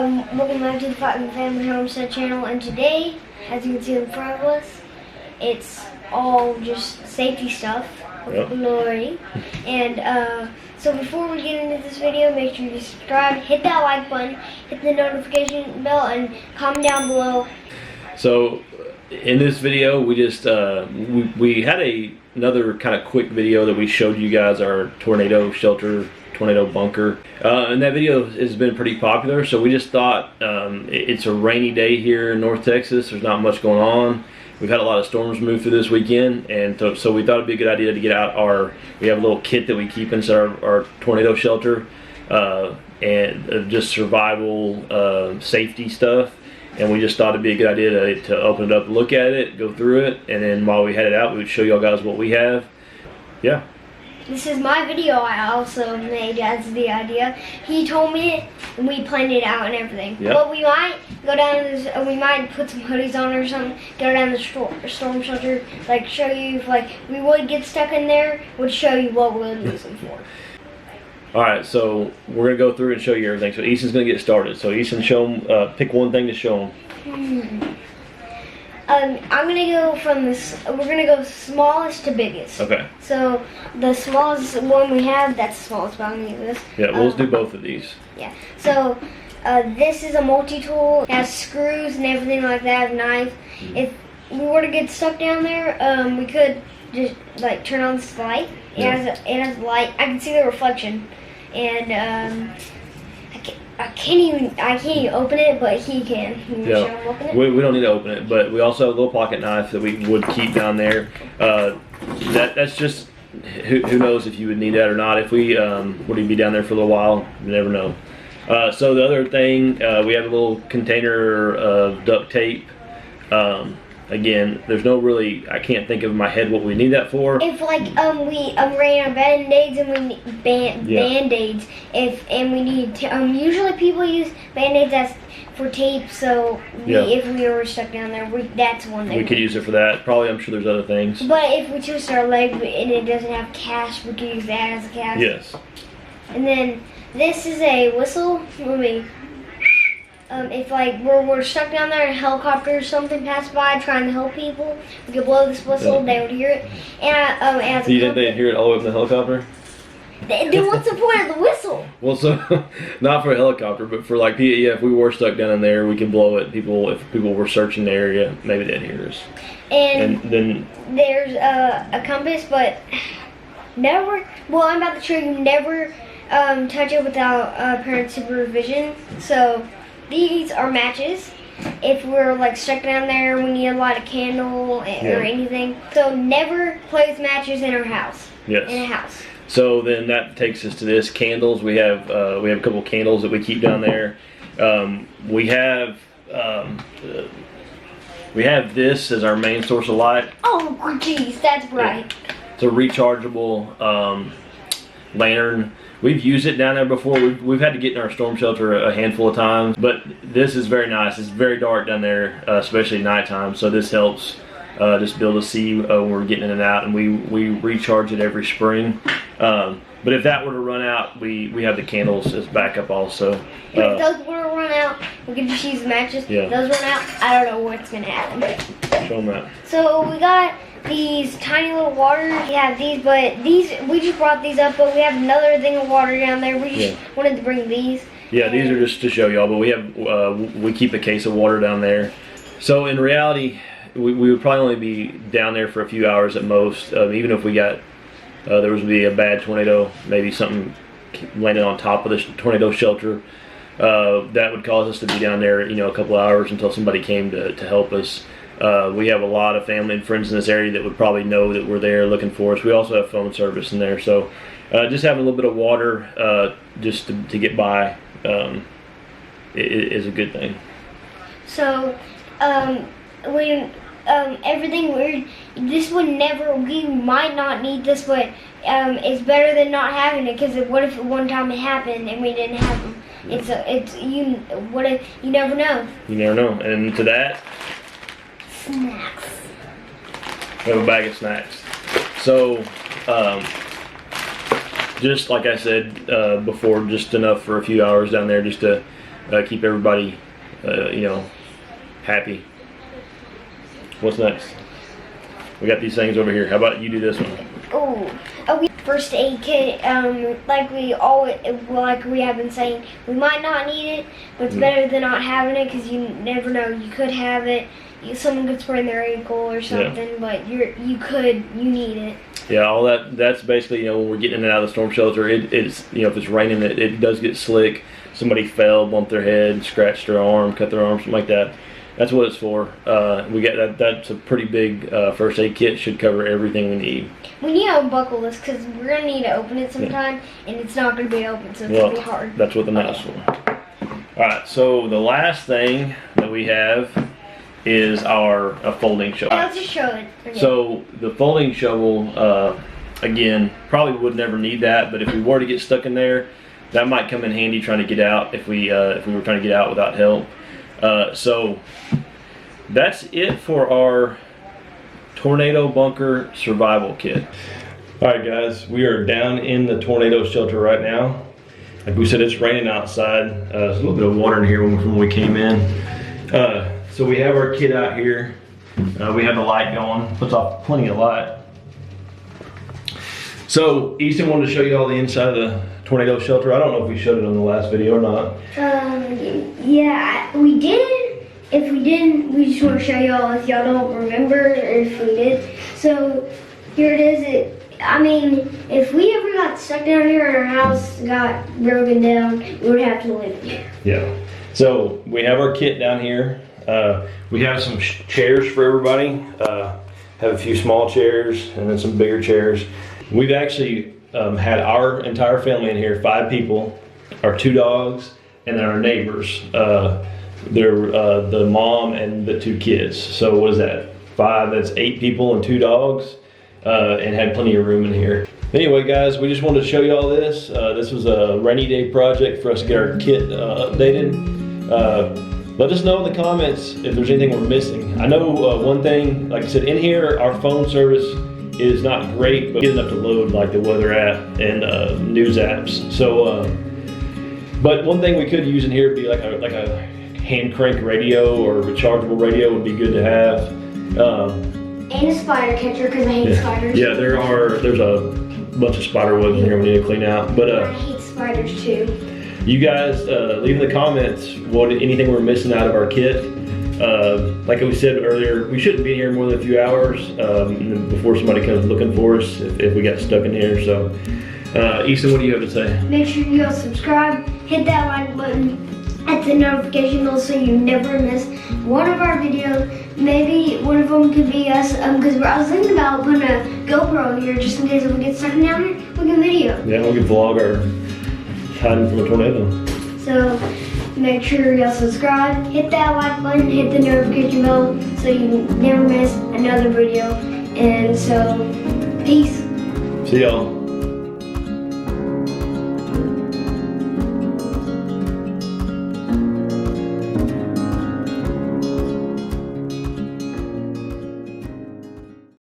Welcome back to the Fighting Family Homestead channel, and today, as you can see in front of us, it's all just safety stuff with Lori. And so before we get into this video, make sure you subscribe, hit that like button, hit the notification bell, and comment down below. So in this video, we just we had another kind of quick video that we showed you guys our tornado shelter, tornado bunker, and that video has been pretty popular. So we just thought it's a rainy day here in North Texas. There's not much going on. We've had a lot of storms move through this weekend, and so we thought it'd be a good idea to get out we have a little kit that we keep inside our tornado shelter, and just survival safety stuff. And we just thought it'd be a good idea to open it up, look at it, go through it, and then while we had it out, we would show y'all guys what we have. Yeah. This is my video I also made as the idea. He told me it, and we planned it out and everything. Yep. But we might go down we might put some hoodies on or something, go down the storm shelter, like show you if we would get stuck in there, would show you what we would use them for. Alright, so we're going to go through and show you everything. So Easton's going to get started. So Easton, show him, pick one thing to show him. I'm gonna go from this. We're gonna go smallest to biggest. Okay. So the smallest one we have, that's the smallest. But I'm gonna use this. Yeah, we'll just do both of these. Yeah. So this is a multi-tool. It has screws and everything like that. A knife. If we were to get stuck down there, we could just turn on this light. It has light. I can see the reflection, and I can't even open it, but he can. Yeah. Open it? We don't need to open it, but we also have a little pocket knife that we would keep down there. That's just who knows if you would need that or not. If we were to be down there for a little while, you never know. So the other thing, we have a little container of duct tape. Again, there's no really, I can't think of in my head what we need that for. If we ran out of band-aids and we need band-aids, and we need usually people use band-aids as for tape, so if we were stuck down there, that's one thing. We could use it for that. Probably, I'm sure there's other things. But if we twist our leg and it doesn't have cast, we could use that as a cast. Yes. And then this is a whistle. Let me. If we're stuck down there and a helicopter or something passed by trying to help people, we could blow this whistle, they would hear it. And as you think they'd hear it all the way up in the helicopter? Then what's the point of the whistle? Well, so not for a helicopter, but for if we were stuck down in there, we can blow it. If people were searching the area, maybe they'd hear us. And then there's a compass, but never. Well, I'm about to show you never touch it without parent supervision. So. These are matches. If we're stuck down there, we need a lot of candle or anything. So never place matches in our house. Yes. In a house. So then that takes us to this candles. We have a couple of candles that we keep down there. We have this as our main source of light. Oh, geez, that's bright. It's a rechargeable lantern. We've used it down there before. We've had to get in our storm shelter a handful of times, but this is very nice. It's very dark down there, especially at nighttime, so this helps just be able to see when we're getting in and out, and we recharge it every spring. But if that were to run out, we have the candles as backup also. If those were to run out, we could just use the matches. Yeah. If those run out, I don't know what's going to happen. Show them that. So we got these tiny little waters. We have these, but we just brought these up, but we have another thing of water down there. We just wanted to bring these. Yeah, these are just to show y'all, but we keep a case of water down there. So in reality, we would probably only be down there for a few hours at most. Even if we got there was to be a bad tornado, maybe something landed on top of the tornado shelter, that would cause us to be down there, a couple hours until somebody came to help us. We have a lot of family and friends in this area that would probably know that we're there looking for us. We also have phone service in there, so just having a little bit of water just to get by is a good thing. So everything we might not need this, but it's better than not having it, because what if one time it happened and we didn't have them? What if you never know? You never know. And to that, snacks. We have a bag of snacks. So just like I said before, just enough for a few hours down there, just to keep everybody, happy. What's next? We got these things over here. How about you do this one? Oh, first aid kit. Like we have been saying, we might not need it, but it's better than not having it because you never know. You could have it. Someone could sprain their ankle or something, but you need it. Yeah, all that's basically, when we're getting in and out of the storm shelter, it's if it's raining, it does get slick. Somebody fell, bumped their head, scratched their arm, cut their arm, something like that. That's what it's for. We got that. That's a pretty big first aid kit. Should cover everything we need. We need to unbuckle this because we're gonna need to open it sometime, and it's not gonna be open, so it's gonna be hard. That's what the knife's for. All right. So the last thing that we have is our folding shovel. Let's just show it. Okay. So the folding shovel, again, probably would never need that, but if we were to get stuck in there, that might come in handy trying to get out if we were trying to get out without help. So that's it for our tornado bunker survival kit. All right, guys, we are down in the tornado shelter right now. Like we said, it's raining outside. There's a little bit of water in here from when we came in. So we have our kit out here. We have the light going, puts off plenty of light. So Easton wanted to show you all the inside of the tornado shelter. I don't know if we showed it on the last video or not. Yeah, we did. If we didn't, we just want to show y'all if y'all don't remember or if we did. So here it is. If we ever got stuck down here and our house got broken down, we would have to live here. Yeah. So we have our kit down here. We have some chairs for everybody. Have a few small chairs and then some bigger chairs. We've actually had our entire family in here, 5 people, our 2 dogs, and then our neighbors. They're the mom and the 2 kids. So what is that? 5, that's 8 people and 2 dogs, and had plenty of room in here. Anyway, guys, we just wanted to show you all this. This was a rainy day project for us to get our kit updated. Let us know in the comments if there's anything we're missing. I know one thing, like I said, in here, our phone service is not great, but good enough to load like the weather app and news apps. So, but one thing we could use in here would be like a hand crank radio or rechargeable radio would be good to have. And a spider catcher because I hate spiders. Yeah, there's a bunch of spider webs in here we need to clean out. But I hate spiders too. You guys leave in the comments anything we're missing out of our kit. Like we said earlier, we shouldn't be here more than a few hours before somebody comes looking for us if we got stuck in here. So, Easton, what do you have to say? Make sure you go subscribe, hit that like button, hit the notification bell so you never miss one of our videos. Maybe one of them could be us, because I was thinking about putting a GoPro here just in case if we get stuck down here, we can video. Yeah, we can vlog our hiding from a tornado. So make sure y'all subscribe, hit that like button, hit the notification bell so you never miss another video. And so, peace. See y'all.